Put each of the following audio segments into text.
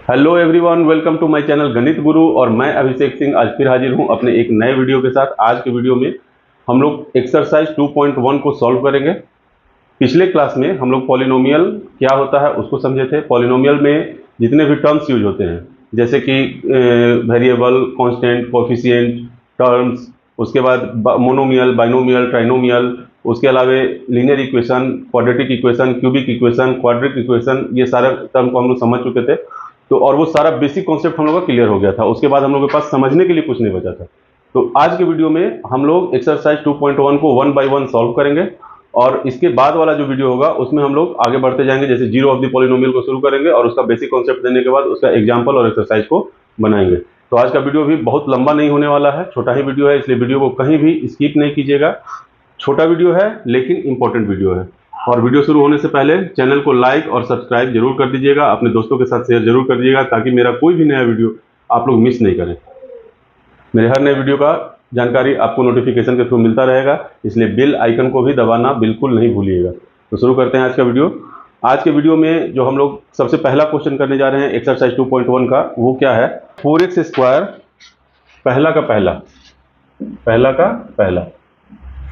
Hello everyone, welcome to my channel Ganit Guru. और मैं अभिषेक सिंह आज फिर हाजिर हूं अपने एक नए वीडियो के साथ। आज के वीडियो में हम लोग एक्सरसाइज 2.1 को सॉल्व करेंगे। पिछले क्लास में हम लोग पॉलिनोमियल क्या होता है उसको समझे थे। पॉलिनोमियल में जितने भी टर्म्स यूज होते हैं जैसे कि वेरिएबल, कांस्टेंट, कोफिशिएंट टर्म्स, उसके बाद मोनोमियल, बाइनोमियल, ट्राइनोमियल, उसके अलावा linear equation, quadratic equation, cubic equation, quadric equation, ये सारे टर्म को हम लोग समझ चुके थे। तो और वो सारा बेसिक कॉन्सेप्ट हम लोग का क्लियर हो गया था। उसके बाद हम लोग के पास समझने के लिए कुछ नहीं बचा था। तो आज के वीडियो में हम लोग एक्सरसाइज 2.1 को 1 बाय 1 सॉल्व करेंगे और इसके बाद वाला जो वीडियो होगा उसमें हम लोग आगे बढ़ते जाएंगे। जैसे जीरो ऑफ द पॉलिनोमियल को शुरू करेंगे और उसका बेसिक कॉन्सेप्ट देने के बाद उसका एग्जाम्पल और एक्सरसाइज को बनाएंगे। तो आज का वीडियो भी बहुत लंबा नहीं होने वाला है, छोटा ही वीडियो है, इसलिए वीडियो को कहीं भी स्किप नहीं कीजिएगा। छोटा वीडियो है लेकिन इंपॉर्टेंट वीडियो है। और वीडियो शुरू होने से पहले चैनल को लाइक और सब्सक्राइब जरूर कर दीजिएगा, अपने दोस्तों के साथ शेयर जरूर कर दीजिएगा ताकि मेरा कोई भी नया वीडियो आप लोग मिस नहीं करें। मेरे हर नए वीडियो का जानकारी आपको नोटिफिकेशन के थ्रू मिलता रहेगा, इसलिए बेल आइकन को भी दबाना बिल्कुल नहीं भूलिएगा। तो शुरू करते हैं आज का वीडियो। आज के वीडियो में जो हम लोग सबसे पहला क्वेश्चन करने जा रहे हैं एक्सरसाइज 2.1 का, वो क्या है? 4x स्क्वायर पहला का पहला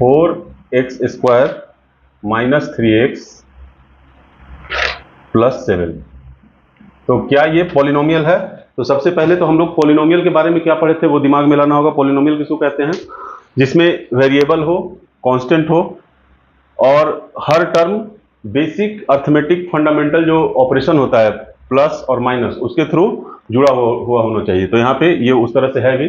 4x square minus 3x plus 7। तो क्या ये पॉलिनोमियल है? तो सबसे पहले तो हम लोग पॉलिनोमियल के बारे में क्या पढ़े थे वो दिमाग में लाना होगा। पॉलिनोमियल किसको कहते हैं? जिसमें वेरिएबल हो, कांस्टेंट हो और हर टर्म बेसिक अर्थमेटिक फंडामेंटल जो ऑपरेशन होता है प्लस और माइनस उसके थ्रू जुड़ा हुआ होना चाहिए। तो यहाँ पे ये उस तरह से है भी।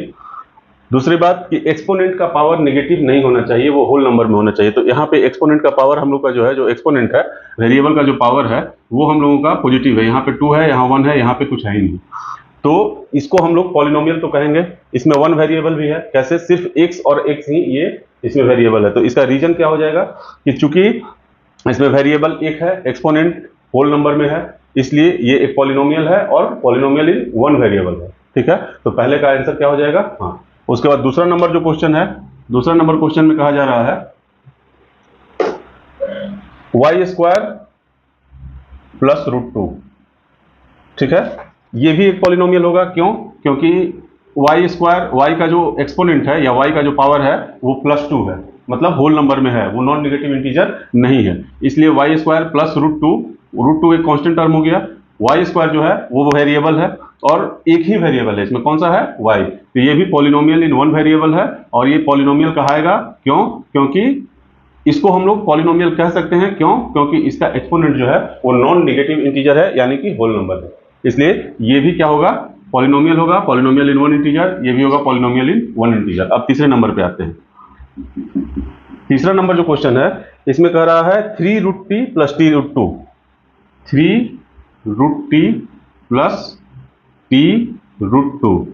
दूसरी बात कि एक्सपोनेंट का पावर नेगेटिव नहीं होना चाहिए, वो होल नंबर में होना चाहिए। तो यहाँ पे एक्सपोनेंट का पावर हम लोग का जो है, जो एक्सपोनेंट है वेरिएबल का जो पावर है वो हम लोगों का पॉजिटिव है। यहाँ पे 2 है, यहाँ 1 है, यहाँ पे कुछ है ही नहीं। तो इसको हम लोग पॉलिनोमियल तो कहेंगे। इसमें 1 वेरिएबल भी है। कैसे? सिर्फ x और x ही ये इसमें वेरिएबल है। तो इसका रीजन क्या हो जाएगा कि चूंकि इसमें वेरिएबल एक है, एक्सपोनेंट होल नंबर में है, इसलिए ये एक पॉलिनोमियल है और पॉलिनोमियल इन 1 वेरिएबल है। ठीक है, तो पहले का आंसर क्या हो जाएगा? हाँ। उसके बाद दूसरा नंबर जो क्वेश्चन है, दूसरा नंबर क्वेश्चन में कहा जा रहा है y स्क्वायर प्लस √2। ठीक है, ये भी एक पॉलिनोमियल होगा। क्यों? क्योंकि y स्क्वायर, y का जो एक्सपोनेंट है या y का जो पावर है वो +2 है, मतलब होल नंबर में है, वो नॉन नेगेटिव इंटीजर नहीं है। इसलिए y स्क्वायर प्लस √2 एक कांस्टेंट टर्म हो गया। y स्क्वायर जो है वो वेरिएबल है और एक ही वेरिएबल है इसमें। कौन सा है? y। तो ये भी पॉलिनोमियल इन 1 वेरिएबल है और ये पॉलिनोमियल कहाएगा। क्यों? क्योंकि इसको हम लोग पॉलिनोमियल कह सकते हैं। क्यों? क्योंकि इसका एक्सपोनेंट जो है वो नॉन नेगेटिव इंटीजर है, यानी कि होल नंबर है। इसलिए ये भी क्या होगा? पॉलिनोमियल होगा, पॉलिनोमियल इन 1 इंटीजर। ये भी होगा पॉलिनोमियल इन 1 इंटीजर। अब तीसरे नंबर पे आते हैं। तीसरा नंबर जो क्वेश्चन है इसमें कह रहा है 3√t plus t√2। 3√t plus t√2।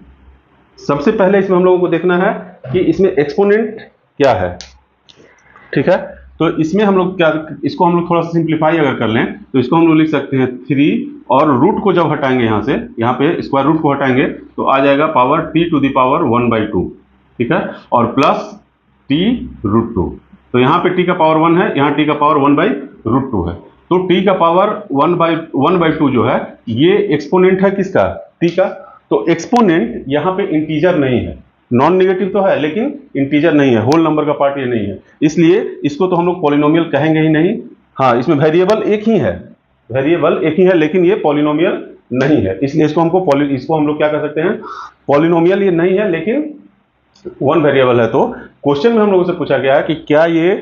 सबसे पहले इसमें हम लोगों को देखना है कि इसमें एक्सपोनेंट क्या है। ठीक है, तो इसमें हम लोग क्या, इसको हम लोग थोड़ा सा सिंप्लीफाई अगर कर लें तो इसको हम लोग लिख सकते हैं 3 और रूट को जब हटाएंगे यहाँ से, यहाँ पे स्क्वायर रूट को हटाएंगे तो आ जाएगा पावर t⁻1/2। ठीक है, और प्लस t√2। तो यहाँ पे t का पावर 1 है, यहाँ t का पावर 1/√2 है। तो t का पावर 1/2 जो है ये एक्सपोनेंट है किसका? t का। तो एक्सपोनेंट यहाँ पे इंटीजर नहीं है, नॉन नेगेटिव तो है लेकिन इंटीजर नहीं है, होल नंबर का पार्ट ये नहीं है। इसलिए इसको तो हम लोग पॉलिनोमियल कहेंगे ही नहीं। हाँ, इसमें वेरिएबल एक ही है, वेरिएबल एक ही है लेकिन ये पॉलिनोमियल नहीं है, इसलिए इसको हम लोग क्या कर सकते हैं? पॉलिनोमियल ये नहीं है लेकिन 1 वेरिएबल है। तो क्वेश्चन में हम लोगों से पूछा गया है कि क्या ये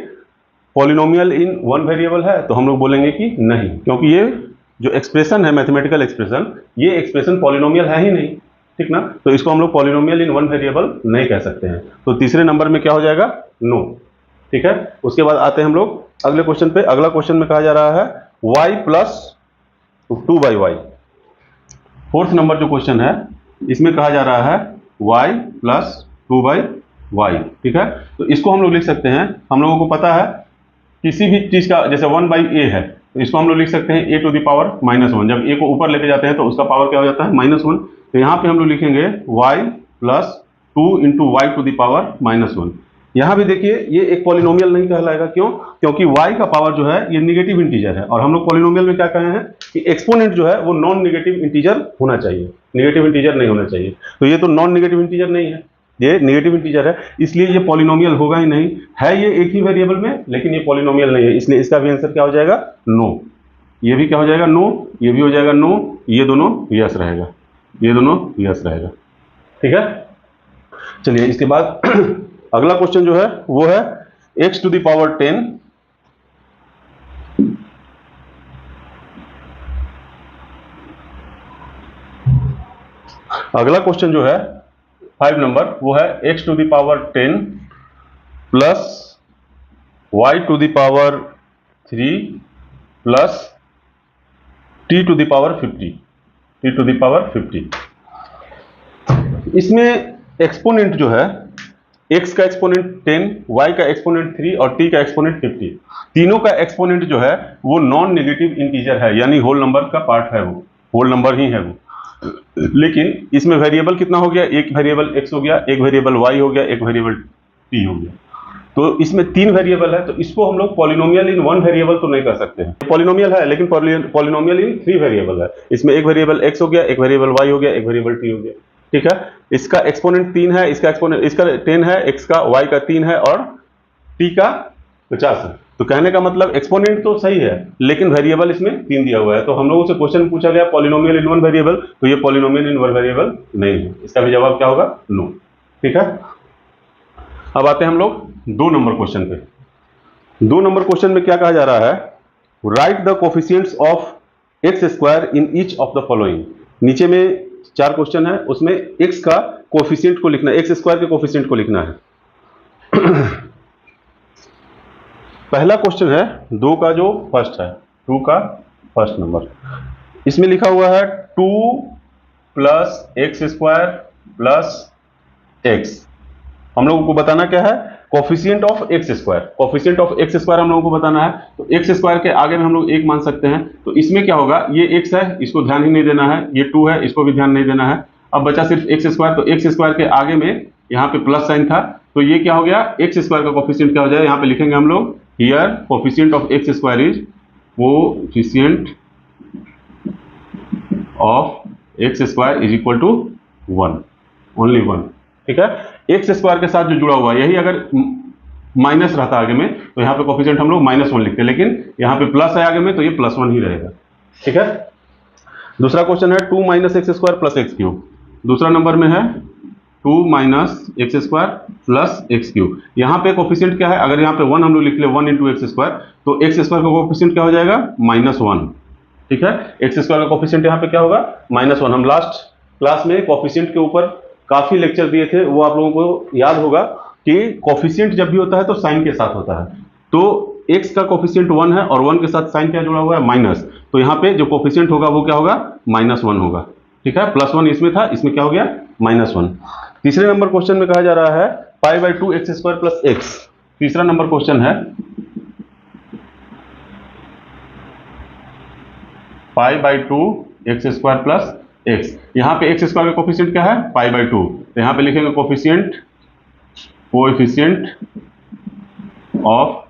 पॉलिनोमियल इन 1 वेरिएबल है? तो हम लोग बोलेंगे कि नहीं, क्योंकि ये जो एक्सप्रेशन है, मैथमेटिकल एक्सप्रेशन, ये एक्सप्रेशन पॉलिनोमियल है ही नहीं। ठीक ना, तो इसको हम लोग पॉलिनोमियल इन 1 वेरिएबल नहीं कह सकते हैं। तो तीसरे नंबर में क्या हो जाएगा? नो। ठीक है, उसके बाद आते हैं हम लोग अगले क्वेश्चन पे। अगला क्वेश्चन में कहा जा रहा है y plus 2/y। Fourth number जो क्वेश्चन है इसमें कहा जा रहा है y प्लस 2/y। ठीक है, तो इसको हम लोग लिख सकते हैं, हम लोगों को पता है किसी भी चीज का, जैसे 1/a है तो इसको हम लोग लिख सकते हैं a⁻⁻1। जब a को ऊपर लेके जाते हैं तो उसका पावर क्या हो जाता है? -1। तो यहाँ पे हम लोग लिखेंगे y प्लस 2 × y⁻⁻1। यहां भी देखिए ये एक पॉलिनोमियल नहीं कहलाएगा, क्यों? क्योंकि y का पावर जो है ये निगेटिव इंटीजर है, और हम लोग पॉलिनोमियल में क्या कहे हैं कि एक्सपोनेंट जो है वो नॉन निगेटिव इंटीजर होना चाहिए, निगेटिव इंटीजर नहीं होना चाहिए। तो ये तो नॉन निगेटिव इंटीजर नहीं है, ये निगेटिव इंटीजर है, इसलिए ये पॉलिनोमियल होगा ही नहीं। है ये एक ही वेरिएबल में, लेकिन ये पॉलिनोमियल नहीं है, इसलिए इसका भी आंसर क्या हो जाएगा? नो। ये भी क्या हो जाएगा? नो। ये भी हो जाएगा नो। ये दोनों यस रहेगा, ये दोनों यस रहेगा। ठीक है, चलिए इसके बाद अगला क्वेश्चन जो है वो है x टू द पावर 10 अगला क्वेश्चन जो है 5 नंबर, वो है x to the power 10 plus y to the power 3 plus t to the power 50, t to the power 50। इसमें एक्सपोनेंट जो है x का एक्सपोनेंट 10, y का एक्सपोनेंट 3 और t का एक्सपोनेंट 50, तीनों का एक्सपोनेंट जो है वो नॉन नेगेटिव इंटीजर है, यानी होल नंबर का पार्ट है, वो होल नंबर ही है वो। लेकिन इसमें वेरिएबल कितना हो गया? एक वेरिएबल x हो गया, एक वेरिएबल y हो गया, एक वेरिएबल t हो गया। तो इसमें 3 वेरिएबल है, तो इसको हम लोग पॉलिनोमियल इन 1 वेरिएबल तो नहीं कर सकते हैं। पॉलिनोमियल है लेकिन पॉलिनोमियल इन 3 वेरिएबल है। इसमें एक वेरिएबल x हो गया, एक वेरिएबल y हो गया, एक वेरिएबल t हो गया। ठीक है, इसका एक्सपोनेंट 3 है, इसका एक्सपोनेंट, इसका 10 है, x का, y का 3 है और t का 50 है। तो कहने का मतलब एक्सपोनेंट तो सही है, लेकिन वेरिएबल इसमें 3 दिया हुआ है। तो हम लोगों से क्वेश्चन पूछा गया पॉलिनोमियल इन 1 वेरिएबल, तो ये पॉलिनोमियल इन 1 वेरिएबल नहीं है, इसका भी जवाब क्या होगा? नो। ठीक है, अब आते हैं हम लोग 2 नंबर क्वेश्चन पे। 2 नंबर क्वेश्चन में क्या कहा जा रहा है? Right the coefficients of X square in each of the following. नीचे में 4 क्वेश्चन है, उसमें x का कोफिशिएंट को लिखना है, एक्स स्क्वायर के कोफिशिएंट को लिखना है। पहला क्वेश्चन है 2 का जो फर्स्ट है, 2 का फर्स्ट नंबर, इसमें लिखा हुआ है 2 plus x square plus x. हम लोगों को बताना क्या है? Coefficient of X square. Coefficient of X square हम लोगों को बताना है, तो एक्स स्क्वायर के आगे में हम लोग 1 मान सकते हैं। तो इसमें क्या होगा? ये x है, इसको ध्यान ही नहीं देना है, ये 2 है, इसको भी ध्यान नहीं देना है। अब बचा सिर्फ एक्स स्क्वायर, तो एक्स स्क्वायर के आगे में यहाँ पे प्लस साइन था, तो ये क्या हो गया? एक्स स्क्वायर का कोफिशिएंट क्या हो जाएगा? यहाँ पे लिखेंगे हम लोग, here coefficient of X square is coefficient of X square is equal to 1, only 1। ठीक है, एक्स स्क्वायर के साथ जो जुड़ा हुआ है, यही अगर माइनस रहता आगे में तो यहाँ पे कोफिशिएंट हम लोग -1 लिखते हैं, लेकिन यहाँ पे प्लस है आगे में तो ये +1 ही रहेगा। ठीक है, दूसरा क्वेश्चन है 2 minus x square plus x cube. दूसरा नंबर में है 2 minus x square plus x cube. यहाँ पे कोफिशिएंट क्या है? अगर यहाँ पे 1 हम लोग लिख ले, 1 इंटू एक्स स्क्वायर, तो एक्स स्क्वायर का कोफिशिएंट क्या हो जाएगा? -1। ठीक है, एक्स स्क्वायर का कोफिशिएंट यहाँ पे क्या होगा? -1। हम लास्ट क्लास में कोफिशिएंट के ऊपर काफी लेक्चर दिए थे, वो आप लोगों को याद होगा कि कोफिशिएंट जब भी होता है तो साइन के साथ होता है। तो x का कोफिशिएंट 1 है और 1 के साथ साइन क्या जुड़ा हुआ है? माइनस। तो यहाँ पे जो कोफिशिएंट होगा वो क्या होगा? -1 होगा। ठीक है, +1 इसमें था, इसमें क्या हो गया? -1। तीसरे नंबर क्वेश्चन में कहा जा रहा है π/2 एक्स स्क्वायर प्लस एक्स। तीसरा नंबर क्वेश्चन है π/2 एक्स स्क्वायर प्लस एक्स। यहाँ पे एक्स स्क्वायर का कोफिशिएंट क्या है? π/2। तो यहाँ पे लिखेंगे coefficient of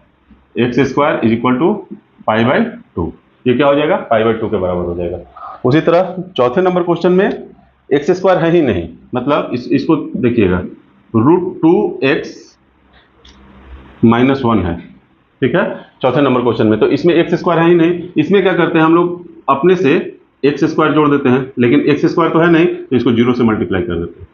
X square is equal to π/2। ये क्या हो जाएगा? π/2 के बराबर हो जाएगा। उसी तरह चौथे नंबर क्वेश्चन में एक्स स्क्वायर है ही नहीं, मतलब इसको देखिएगा, √2x -1 है। ठीक है, चौथे नंबर क्वेश्चन में, तो इसमें एक्स स्क्वायर है ही नहीं। इसमें क्या करते हैं हम लोग? अपने से एक्स स्क्वायर जोड़ देते हैं, लेकिन एक्स स्क्वायर तो है नहीं, तो इसको 0 से मल्टीप्लाई कर देते हैं।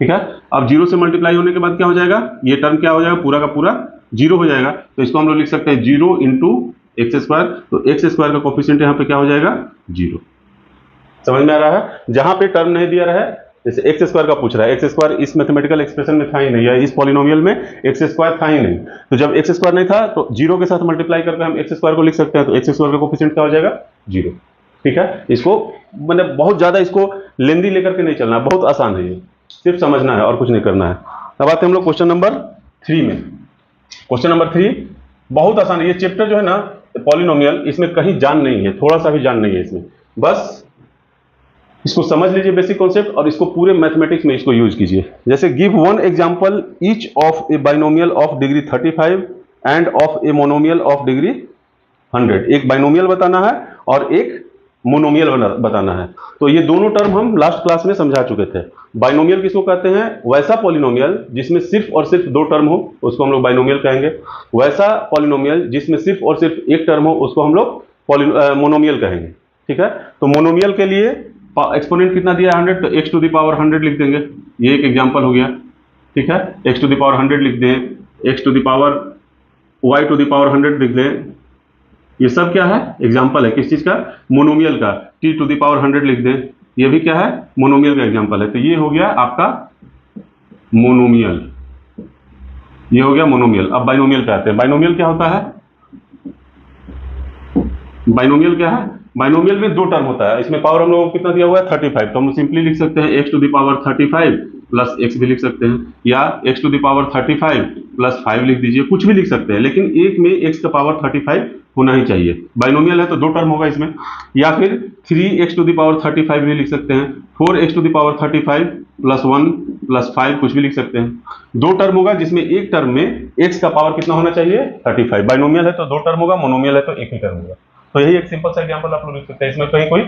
ठीक है, अब 0 से मल्टीप्लाई होने के बाद क्या हो जाएगा? ये टर्म क्या हो जाएगा? पूरा का पूरा 0 हो जाएगा। तो इसको हम लोग लिख सकते हैं 0 इंटू एक्स स्क्वायर। तो एक्स स्क्वायर का कोफिशिएंट यहाँ पे क्या हो जाएगा? 0। समझ में आ रहा है? जहां पे टर्म नहीं दिया रहा है, जैसे एक्स स्क्वायर का पूछ रहा है, एक्स स्क्वायर इस मैथमेटिकल एक्सप्रेशन में था ही नहीं, या इस पॉलिनोमियल में एक्स स्क्वायर था ही नहीं। तो जब एक्स स्क्वायर नहीं था तो 0 के साथ मल्टीप्लाई करके हम एक्स स्क्वायर को लिख सकते हैं। तो एक्स स्क्वायर का कोफिशिएंट क्या हो जाएगा? 0। ठीक है, इसको मतलब बहुत ज्यादा इसको लेंदी लेकर के नहीं चलना, बहुत आसान है, ये सिर्फ समझना है और कुछ नहीं करना है। अब आते हैं हम लोग क्वेश्चन नंबर 3 में। क्वेश्चन नंबर 3 बहुत आसान है। ये चैप्टर जो है ना पॉलिनोमियल, इसमें कहीं जान नहीं है, थोड़ा सा भी जान नहीं है इसमें। बस इसको समझ लीजिए बेसिक कॉन्सेप्ट, और इसको पूरे मैथमेटिक्स में इसको यूज कीजिए। जैसे give one example each of A binomial of degree 35 end of a monomial of degree 100। एक बाइनोमियल बताना है और एक मोनोमियल बताना है। तो ये दोनों टर्म हम लास्ट क्लास में समझा चुके थे। बाइनोमियल किसको कहते हैं? वैसा पॉलिनोमियल जिसमें सिर्फ और सिर्फ दो टर्म हो, उसको हम लोग बाइनोमियल कहेंगे। वैसा पॉलिनोमियल जिसमें सिर्फ और सिर्फ एक टर्म हो, उसको हम लोग मोनोमियल कहेंगे। ठीक है, तो मोनोमियल के लिए एक्सपोनेंट कितना दिया है? 100, तो x टू द पावर 100 लिख देंगे। ये एक एग्जांपल हो गया। ठीक है, x टू द पावर 100 लिख दें, x to the power y to the power 100 लिख दें। ये सब क्या है? एग्जांपल है किस चीज का? मोनोमियल का। t टू द पावर 100 लिख दें, ये भी क्या है? मोनोमियल का एग्जांपल है। तो ये हो गया आपका मोनोमियल, ये हो गया मोनोमियल। अब बाइनोमियल पे आते हैं। बाइनोमियल क्या होता है? बाइनोमियल क्या है? बाइनोमियल में दो टर्म होता है। इसमें पावर हम लोगों को कितना दिया हुआ है? 35। तो हम सिंपली लिख सकते हैं x to the power 35 plus x भी लिख सकते हैं, या x to the power 35 plus 5 लिख दीजिए, कुछ भी लिख सकते हैं, लेकिन एक में x का पावर 35 होना ही चाहिए। बाइनोमियल है तो दो टर्म होगा इसमें। या फिर 3x टू द पावर 35 भी लिख सकते हैं, 4x to the power 35 plus 1 plus 5, कुछ भी लिख सकते हैं। दो टर्म होगा जिसमें एक टर्म में x का पावर कितना होना चाहिए? 35। बाइनोमियल है तो दो टर्म होगा, मोनोमियल है तो एक ही टर्म होगा। तो यही एक सिंपल सा एग्जांपल आप लोग लिख सकते हैं। इसमें कहीं कोई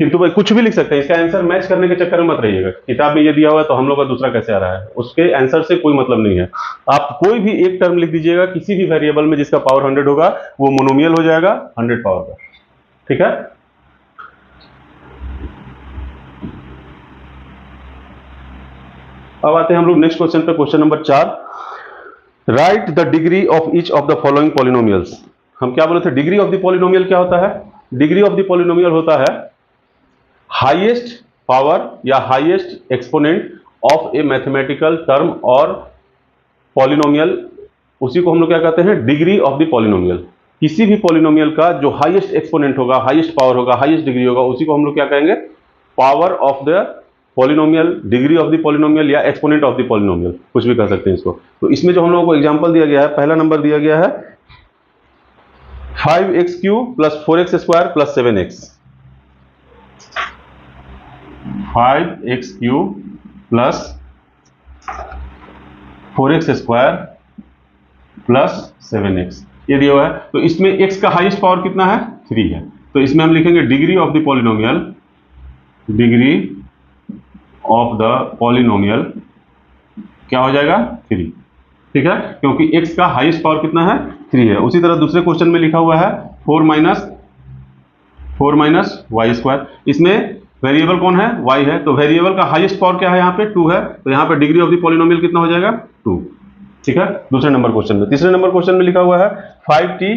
किंतु भाई कुछ भी लिख सकते हैं। इसका आंसर मैच करने के चक्कर में मत रहिएगा, किताब में ये दिया हुआ है तो हम लोग का दूसरा कैसे आ रहा है, उसके आंसर से कोई मतलब नहीं है। आप कोई भी एक टर्म लिख दीजिएगा किसी भी वेरिएबल में जिसका पावर 100 होगा, वो मोनोमियल हो जाएगा 100 पावर का। ठीक है, अब आते हैं हम लोग नेक्स्ट क्वेश्चन पे। Question number 4, right the degree of each of the following polynomials. हम क्या बोले थे? डिग्री ऑफ द पॉलिनोमियल क्या होता है? डिग्री ऑफ द पॉलिनोमियल होता है हाईएस्ट पावर या highest exponent of A mathematical term और पॉलिनोमियल। उसी को हम लोग क्या कहते हैं? Degree of the polynomial. किसी भी पॉलिनोमियल का जो हाईएस्ट एक्सपोनेंट होगा, हाईएस्ट पावर होगा, हाईएस्ट डिग्री होगा, उसी को हम लोग क्या कहेंगे? Power of the polynomial, degree of the polynomial या एक्सपोनेंट ऑफ द पॉलिनोमियल, कुछ भी कह सकते हैं इसको। तो इसमें जो हम लोगों को एग्जांपल दिया गया है, पहला नंबर दिया गया है 5x³ plus 4x² plus 7x। 5x³ plus 4x² plus 7x, ये दिया हुआ है। तो इसमें x का हाईएस्ट पावर कितना है? 3 है। तो इसमें हम लिखेंगे degree of the polynomial, degree of the polynomial क्या हो जाएगा? 3। ठीक है, क्योंकि x का हाईएस्ट पावर कितना है? 3 है। उसी तरह दूसरे क्वेश्चन में लिखा हुआ है 4 माइनस y²। इसमें वेरिएबल कौन है? y है। तो वेरिएबल का हाईएस्ट पावर क्या है? यहाँ पे 2 है। तो यहाँ पे डिग्री ऑफ द पॉलिनोमियल कितना हो जाएगा? 2। ठीक है, दूसरे नंबर क्वेश्चन में। तीसरे नंबर क्वेश्चन में लिखा हुआ है 5t।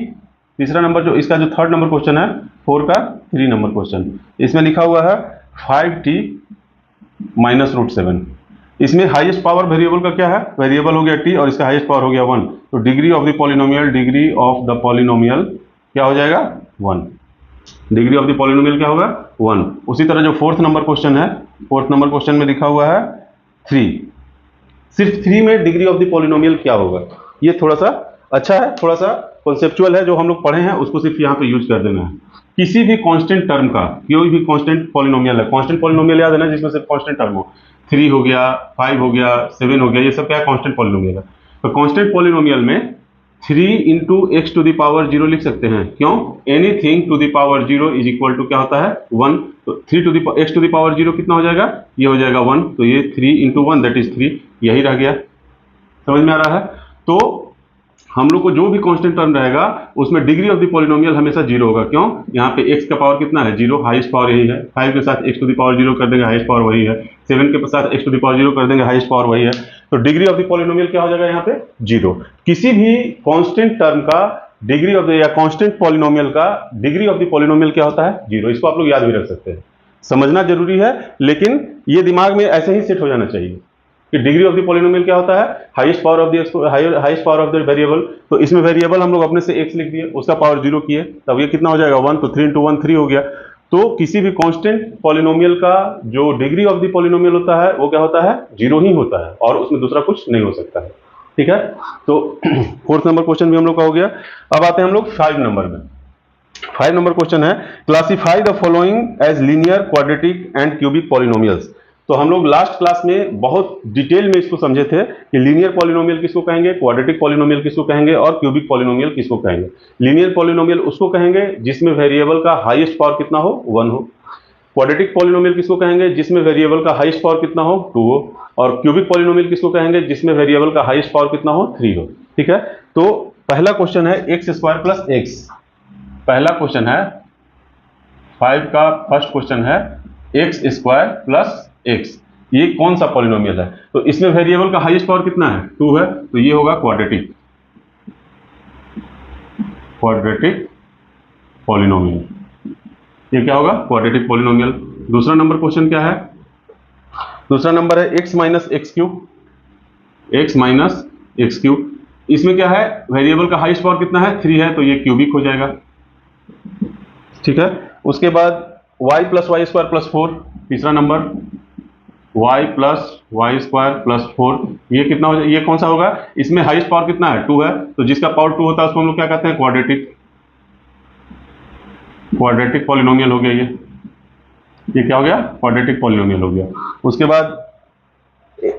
तीसरा नंबर जो इसका जो थर्ड नंबर क्वेश्चन है, 4 का 3 नंबर क्वेश्चन, इसमें लिखा हुआ है 5t माइनस √7। इसमें हाईएस्ट पावर वेरिएबल का क्या है? वेरिएबल हो गया t और इसका हाईएस्ट पावर हो गया 1। तो degree of the polynomial, degree of the polynomial क्या हो जाएगा? 1। डिग्री ऑफ द पॉलिनोमियल क्या होगा? 1। उसी तरह जो फोर्थ नंबर क्वेश्चन है, फोर्थ नंबर क्वेश्चन में लिखा हुआ है 3। सिर्फ 3 में डिग्री ऑफ द पॉलिनोमियल क्या होगा? ये थोड़ा सा अच्छा है, थोड़ा सा कॉन्सेप्चुअल है, जो हम लोग पढ़े हैं उसको सिर्फ यहाँ पे यूज कर देना है। किसी भी कांस्टेंट टर्म का, कोई भी कांस्टेंट पॉलिनोमियल है, कांस्टेंट पॉलिनोमियल याद है ना, जिसमें सिर्फ कांस्टेंट टर्म हो, 3 हो गया, 5 हो गया, 7 हो गया, ये सब क्या है? कांस्टेंट पॉलिनोमियल है। तो कांस्टेंट पॉलिनोमियल में 3 into x to the power 0 लिख सकते हैं। क्यों? Anything to the power 0 is equal to क्या होता है? 1। तो 3 to the x to the power 0 कितना हो जाएगा? ये हो जाएगा 1। तो ये 3 इंटू 1 दैट इज 3, यही रह गया। समझ में आ रहा है? तो हम लोग को जो भी कांस्टेंट टर्म रहेगा उसमें डिग्री ऑफ द पॉलिनोमियल हमेशा 0 होगा। क्यों? यहाँ पे x का पावर कितना है? 0, हाईएस्ट पावर यही है। 5 के साथ x टू द पावर 0 कर देंगे, हाईएस्ट पावर वही है। 7 के साथ x टू द पावर 0 कर देंगे, हाईएस्ट पावर वही है। तो डिग्री ऑफ द पॉलिनोमियल क्या हो जाएगा यहाँ पे? 0। किसी भी कांस्टेंट टर्म का डिग्री ऑफ द या कांस्टेंट पॉलिनोमियल का डिग्री ऑफ द पॉलिनोमियल क्या होता है? 0। इसको आप लोग याद भी रख सकते हैं, समझना जरूरी है, लेकिन ये दिमाग में ऐसे ही सेट हो जाना चाहिए कि डिग्री ऑफ द पॉलिनोमियल क्या होता है? Highest power of the variable. तो इसमें वेरिएबल हम लोग अपने से x लिख दिए, उसका पावर 0 किए, तब ये कितना हो जाएगा? 1। तो 3 इंटू 1 3 हो गया। तो किसी भी कांस्टेंट पॉलिनोमियल का जो डिग्री ऑफ द पॉलिनोमियल होता है वो क्या होता है? 0 ही होता है, और उसमें दूसरा कुछ नहीं हो सकता है। ठीक है, तो फोर्थ नंबर क्वेश्चन भी हम लोग का हो गया। अब आते हैं हम लोग 5 नंबर में। 5 नंबर क्वेश्चन है, classify the following as linear, quadratic and cubic polynomials. तो हम लोग लास्ट क्लास में बहुत डिटेल में इसको समझे थे कि लीनियर पॉलिनोमियल किसको कहेंगे, क्वाड्रेटिक पॉलिनोमियल किसको कहेंगे और क्यूबिक पॉलिनोमियल किसको कहेंगे। लीनियर पॉलिनोमियल उसको कहेंगे जिसमें वेरिएबल का हाईएस्ट पावर कितना हो, 1 हो। क्वाड्रेटिक पॉलिनोमियल किसको कहेंगे जिसमें वेरिएबल का हाईएस्ट पावर कितना हो, 2 हो। और क्यूबिक पॉलिनोमियल किसको कहेंगे जिसमें वेरिएबल का हाईएस्ट पावर कितना हो, 3 हो। ठीक है, तो पहला क्वेश्चन है एक्स स्क्वायर प्लस एक्स। पहला क्वेश्चन है 5 का फर्स्ट क्वेश्चन है एक्स स्क्वायर प्लस एक्स, ये कौन सा पॉलिनोमियल है। तो इसमें वेरिएबल का हाईएस्ट पावर कितना है, 2 है, तो ये होगा क्वाड्रेटिक पॉलिनोमियल। ये क्या होगा, क्वाड्रेटिक पॉलिनोमियल। दूसरा नंबर क्वेश्चन क्या है, दूसरा नंबर है x minus x cube, x minus x cube. इसमें क्या है, वेरिएबल का हाईएस्ट पावर कितना है, 3 है, तो ये क्यूबिक हो जाएगा। ठीक है, उसके बाद y plus Y square plus 4, तीसरा नंबर y plus Y square plus 4, ये कितना हो जाए, ये कौन सा होगा, इसमें हाईएस्ट पावर कितना है, 2 है, तो जिसका पावर 2 होता है उसको हम लोग क्या कहते हैं, क्वाड्रेटिक पॉलिनोमियल हो गया। ये क्या हो गया, क्वाड्रेटिक पॉलिनोमियल हो गया। उसके बाद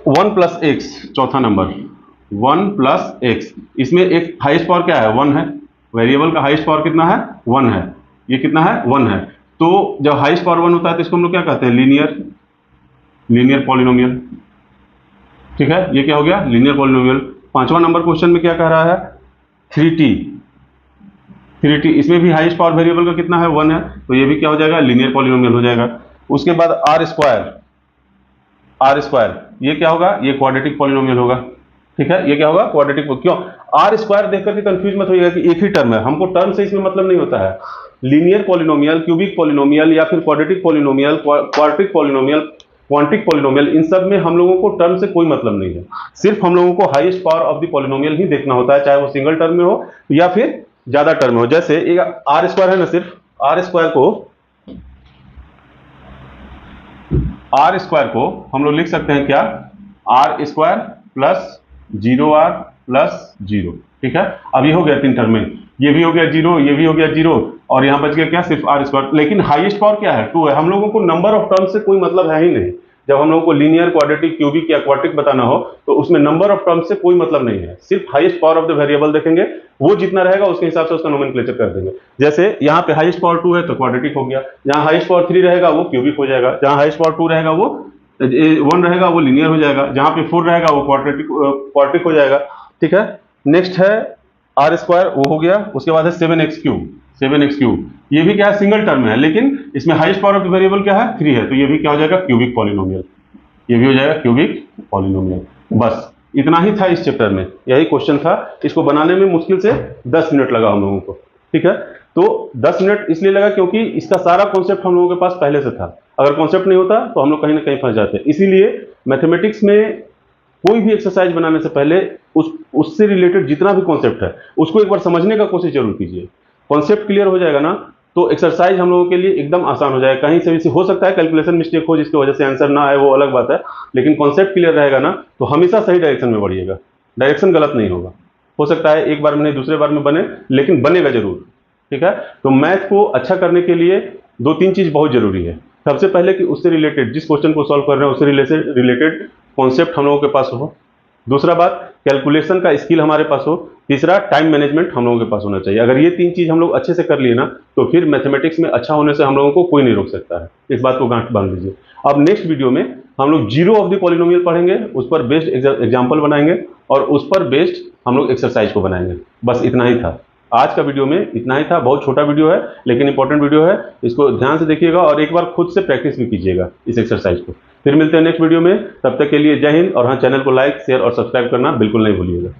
1 प्लस एक्स, चौथा नंबर 1 प्लस एक्स, इसमें एक हाईएस्ट पावर क्या है, 1 है, वेरिएबल का हाईएस्ट पावर कितना है, 1 है, ये कितना है, 1 है। तो जब हाईएस्ट पावर 1 होता है तो इसको हम लोग क्या कहते हैं, लीनियर पॉलिनोमियल। ठीक है, ये क्या हो गया, लीनियर पॉलिनोमियल। पांचवा नंबर क्वेश्चन में क्या कह रहा है, 3t, इसमें भी हाईएस्ट पावर वेरिएबल का कितना है, 1 है, तो ये भी क्या हो जाएगा, लीनियर पॉलिनोमियल हो जाएगा। उसके बाद आर स्क्वायर, ये क्या होगा, ये क्वाड्रेटिक पॉलिनोमियल होगा। ठीक है, ये क्या होगा, क्वाड्रेटिक। क्यों आर स्क्वायर देख करके कंफ्यूज मत होइएगा कि एक ही टर्म है, हमको टर्म से इसमें मतलब नहीं होता है। लीनियर पॉलिनोमियल, क्यूबिक पॉलिनोमियल या फिर quadratic polynomial, quartic polynomial, quintic polynomial, इन सब में हम लोगों को टर्म से कोई मतलब नहीं है। सिर्फ हम लोगों को highest power of the polynomial ही देखना होता है, चाहे वो सिंगल टर्म में हो या फिर ज्यादा टर्म में हो। जैसे एक आर स्क्वायर है ना, सिर्फ आर स्क्वायर को हम लोग लिख सकते हैं क्या, are square plus 0r plus 0। ठीक है, अब ये हो गया 3 टर्म में, ये भी हो गया 0, ये भी हो गया 0, और यहां बच गया क्या, सिर्फ आर स्क्वायर। लेकिन हाईएस्ट पावर क्या है, 2 है। हम लोगों को नंबर ऑफ टर्म से कोई मतलब है ही नहीं। जब हम लोगों को लीनियर, क्वाड्रेटिक, क्यूबिक या क्वार्टिक बताना हो तो उसमें नंबर ऑफ टर्म से कोई मतलब नहीं है, सिर्फ highest power of the variable देखेंगे, वो जितना रहेगा उसके हिसाब से उसका नोमेनक्लेचर कर देंगे। जैसे यहाँ पे हाईएस्ट पावर 2 है तो क्वाड्रेटिक हो गया, जहां हाईएस्ट पावर 3 रहेगा वो क्यूबिक हो जाएगा, जहां हाईएस्ट पावर 2 रहेगा वो 1 रहेगा वो लीनियर हो जाएगा, जहां पे 4 रहेगा वो क्वाड्रेटिक हो जाएगा। ठीक है, नेक्स्ट है आर स्क्वायर, वो हो गया। उसके बाद है 7x क्यूब, ये भी क्या है, सिंगल टर्म है, लेकिन इसमें highest power of the variable क्या है, 3 है, तो ये भी क्या हो जाएगा, क्यूबिक पॉलिनोमियल, ये भी हो जाएगा क्यूबिक पॉलिनोमियल। बस इतना ही था इस चैप्टर में, यही क्वेश्चन था। इसको बनाने में मुश्किल से 10 मिनट लगा हम लोगों को। ठीक है, तो 10 मिनट इसलिए लगा क्योंकि इसका सारा कॉन्सेप्ट हम लोगों के पास पहले से था। अगर कॉन्सेप्ट नहीं होता तो हम लोग कहीं ना कहीं फंस जाते। इसीलिए मैथमेटिक्स में कोई भी एक्सरसाइज बनाने से पहले उससे रिलेटेड जितना भी कॉन्सेप्ट है उसको एक बार समझने का कोशिश जरूर कीजिए। कॉन्सेप्ट क्लियर हो जाएगा ना तो एक्सरसाइज हम लोगों के लिए एकदम आसान हो जाएगा। कहीं से भी हो सकता है कैलकुलेशन मिस्टेक हो जिसकी वजह से आंसर ना आए, वो अलग बात है, लेकिन कॉन्सेप्ट क्लियर रहेगा ना तो हमेशा सही डायरेक्शन में बढ़िएगा, डायरेक्शन गलत नहीं होगा। हो सकता है एक बार में नहीं, दूसरे बार में बने, लेकिन बनेगा जरूर। ठीक है, तो मैथ को अच्छा करने के लिए 2-3 चीज बहुत जरूरी है। सबसे पहले कि उससे रिलेटेड, जिस क्वेश्चन को सॉल्व कर रहे हैं उससे रिलेटेड कॉन्सेप्ट हम लोगों के पास हो। दूसरा बात, कैलकुलेशन का स्किल हमारे पास हो। तीसरा, टाइम मैनेजमेंट हम लोगों के पास होना चाहिए। अगर ये 3 चीज हम लोग अच्छे से कर लिए ना तो फिर मैथमेटिक्स में अच्छा होने से हम लोगों को कोई नहीं रोक सकता है। इस बात को गांठ बांध लीजिए। अब नेक्स्ट वीडियो में हम लोग जीरो ऑफ द पॉलिनोमियल पढ़ेंगे, उस पर बेस्ड एग्जाम्पल बनाएंगे और उस पर बेस्ड हम लोग एक्सरसाइज को बनाएंगे। बस इतना ही था आज का वीडियो में, इतना ही था। बहुत छोटा वीडियो है लेकिन इंपॉर्टेंट वीडियो है, इसको ध्यान से देखिएगा और एक बार खुद से प्रैक्टिस भी कीजिएगा इस एक्सरसाइज को। फिर मिलते हैं नेक्स्ट वीडियो में, तब तक के लिए जय हिंद। और हाँ, चैनल को लाइक, शेयर और सब्सक्राइब करना बिल्कुल नहीं भूलिएगा।